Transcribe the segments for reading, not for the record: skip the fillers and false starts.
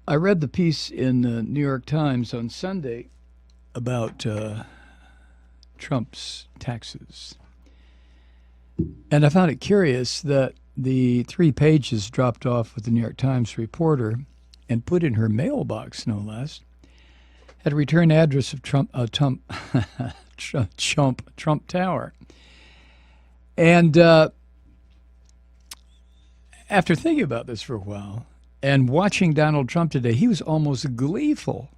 I read the piece in the New York Times on Sunday about Trump's taxes. And I found it curious that the 3 pages dropped off with the New York Times reporter and put in her mailbox, no less, had a return address of Trump Tower. And after thinking about this for a while and watching Donald Trump today, he was almost gleeful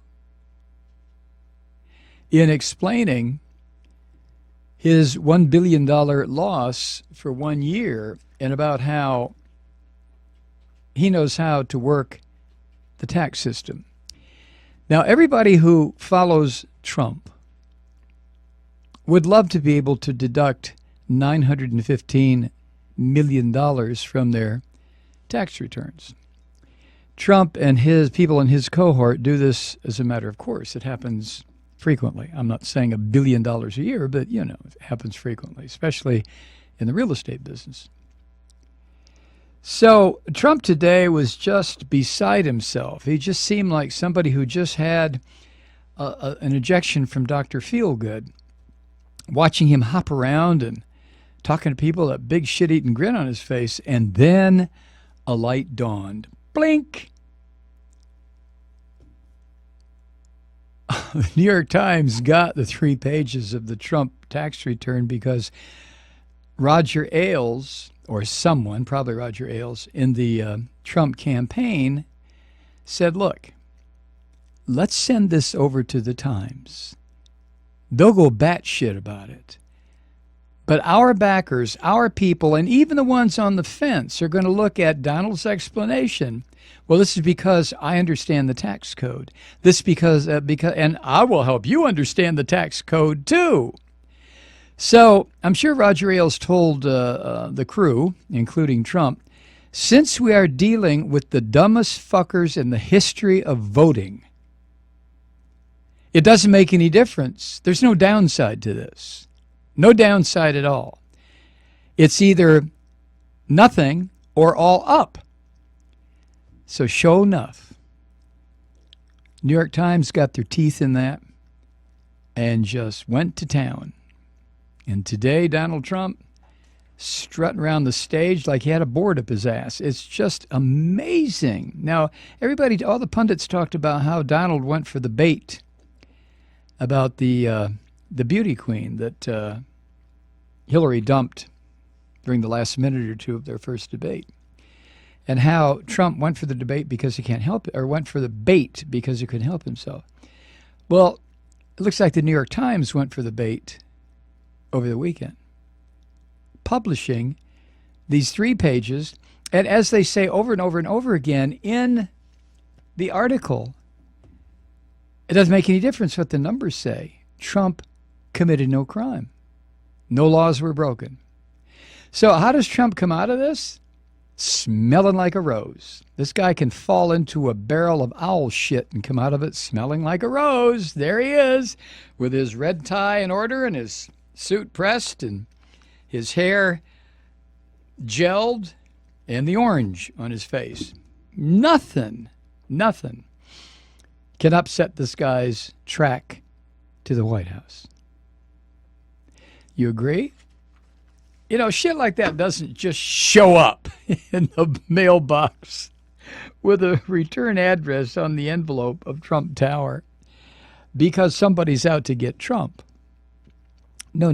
in explaining his $1 billion loss for 1 year and about how he knows how to work the tax system. Now, everybody who follows Trump would love to be able to deduct $915 million from their tax returns. Trump and his people in his cohort do this as a matter of course. It happens frequently. I'm not saying $1 billion a year, but, it happens frequently, especially in the real estate business. So Trump today was just beside himself. He just seemed like somebody who just had an injection from Dr. Feelgood. Watching him hop around and talking to people, that big shit-eating grin on his face, and then a light dawned. Blink! The New York Times got the 3 pages of the Trump tax return because Roger Ailes, or someone, probably Roger Ailes, in the Trump campaign said, look, let's send this over to the Times. They'll go batshit about it. But our backers, our people, and even the ones on the fence are going to look at Donald's explanation. Well, this is because I understand the tax code. This because and I will help you understand the tax code too. So I'm sure Roger Ailes told the crew, including Trump, since we are dealing with the dumbest fuckers in the history of voting, it doesn't make any difference. There's no downside to this. No downside at all. It's either nothing or all up. So sure enough, New York Times got their teeth in that and just went to town. And today, Donald Trump strutting around the stage like he had a board up his ass. It's just amazing. Now, all the pundits talked about how Donald went for the bait about the beauty queen that Hillary dumped during the last minute or two of their first debate, and how Trump went for the debate because he can't help it, or went for the bait because he couldn't help himself. Well, it looks like the New York Times went for the bait over the weekend, publishing these 3 pages, and as they say over and over and over again in the article, it doesn't make any difference what the numbers say. Trump committed no crime. No laws were broken. So how does Trump come out of this? Smelling like a rose. This guy can fall into a barrel of owl shit and come out of it smelling like a rose. There he is, with his red tie in order and his suit pressed and his hair gelled and the orange on his face. Nothing can upset this guy's track to the White House. You agree? Shit like that doesn't just show up in the mailbox with a return address on the envelope of Trump Tower because somebody's out to get Trump. No.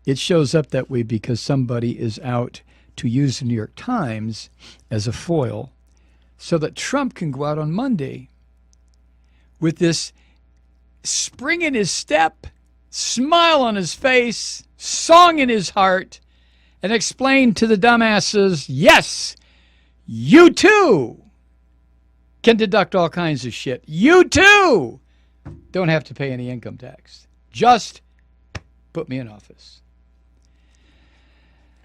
It shows up that way because somebody is out to use the New York Times as a foil so that Trump can go out on Monday with this spring in his step, smile on his face, song in his heart, and explain to the dumbasses, yes, you too can deduct all kinds of shit. You too don't have to pay any income tax. Just put me in office.